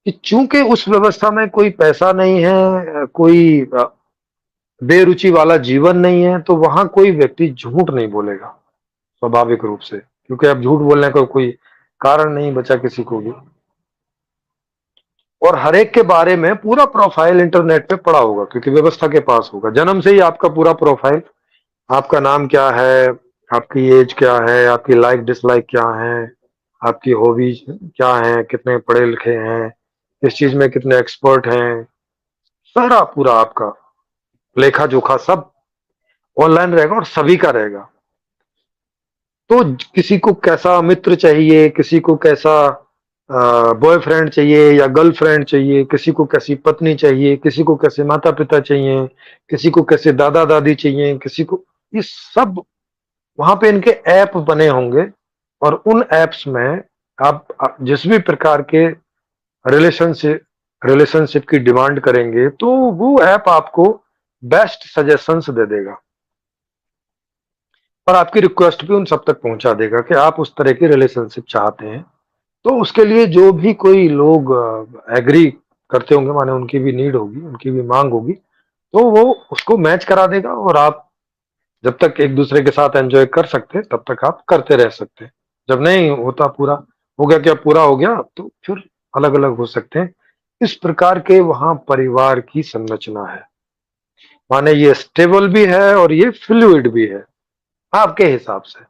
कि चूंकि उस व्यवस्था में कोई पैसा नहीं है, कोई बेरुचि वाला जीवन नहीं है, तो वहां कोई व्यक्ति झूठ नहीं बोलेगा स्वाभाविक रूप से, क्योंकि अब झूठ बोलने का कोई कारण नहीं बचा किसी को भी। और हर एक के बारे में पूरा प्रोफाइल इंटरनेट पे पड़ा होगा, क्योंकि व्यवस्था के पास होगा जन्म से ही आपका पूरा प्रोफाइल। आपका नाम क्या है, आपकी एज क्या है, आपकी लाइक डिसलाइक क्या है, आपकी हॉबीज क्या है, कितने पढ़े लिखे हैं, किस चीज में कितने एक्सपर्ट हैं, सारा पूरा आपका लेखा जोखा सब ऑनलाइन रहेगा और सभी का रहेगा। तो किसी को कैसा मित्र चाहिए, किसी को कैसा बॉयफ्रेंड चाहिए या गर्लफ्रेंड चाहिए, किसी को कैसी पत्नी चाहिए, किसी को कैसे माता पिता चाहिए, किसी को कैसे दादा दादी चाहिए, किसी को, ये सब वहां पे इनके ऐप बने होंगे। और उन ऐप्स में आप जिस भी प्रकार के रिलेशनशिप रिलेशनशिप की डिमांड करेंगे, तो वो ऐप आपको बेस्ट सजेशंस दे देगा और आपकी रिक्वेस्ट भी उन सब तक पहुंचा देगा कि आप उस तरह की रिलेशनशिप चाहते हैं। तो उसके लिए जो भी कोई लोग एग्री करते होंगे, माने उनकी भी नीड होगी, उनकी भी मांग होगी, तो वो उसको मैच करा देगा। और आप जब तक एक दूसरे के साथ एंजॉय कर सकते हैं तब तक आप करते रह सकते हैं। जब नहीं होता पूरा हो गया, क्या पूरा हो गया, तो फिर अलग अलग हो सकते हैं। इस प्रकार के वहां परिवार की संरचना है। माने ये स्टेबल भी है और ये फ्लूइड भी है आपके हिसाब से।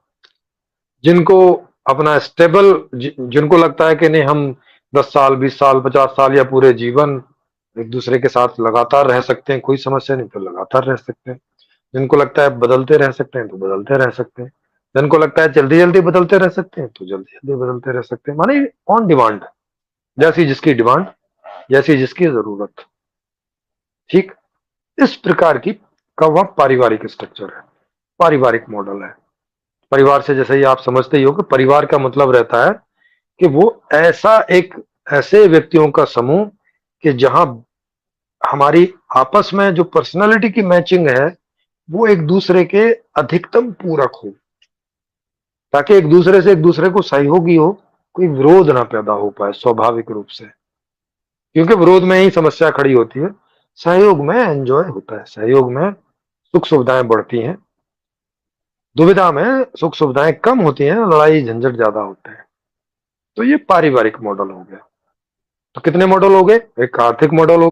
जिनको अपना स्टेबल, जिनको लगता है कि नहीं हम 10 साल 20 साल 50 साल या पूरे जीवन एक दूसरे के साथ लगातार रह सकते हैं, कोई समस्या नहीं, तो लगातार रह सकते हैं। जिनको लगता है बदलते रह सकते हैं तो बदलते रह सकते हैं। जिनको लगता है जल्दी जल्दी बदलते रह सकते हैं तो जल्दी जल्दी बदलते रह सकते हैं। माने ऑन डिमांड, जैसी जिसकी डिमांड, जैसी जिसकी जरूरत। ठीक इस प्रकार की का वह पारिवारिक स्ट्रक्चर है, पारिवारिक मॉडल है। परिवार से जैसे ही आप समझते ही हो कि परिवार का मतलब रहता है कि वो ऐसा एक ऐसे व्यक्तियों का समूह कि जहां हमारी आपस में जो पर्सनालिटी की मैचिंग है वो एक दूसरे के अधिकतम पूरक हो, ताकि एक दूसरे से एक दूसरे को सहयोगी हो, कोई विरोध ना पैदा हो पाए स्वाभाविक रूप से। क्योंकि विरोध में ही समस्या खड़ी होती है, सहयोग में एंजॉय होता है, सहयोग में सुख सुविधाएं बढ़ती हैं, दुविधा में सुख सुविधाएं कम होती हैं, लड़ाई झंझट ज्यादा होते हैं। तो ये पारिवारिक मॉडल हो गया। तो कितने मॉडल हो गए? एक आर्थिक मॉडल हो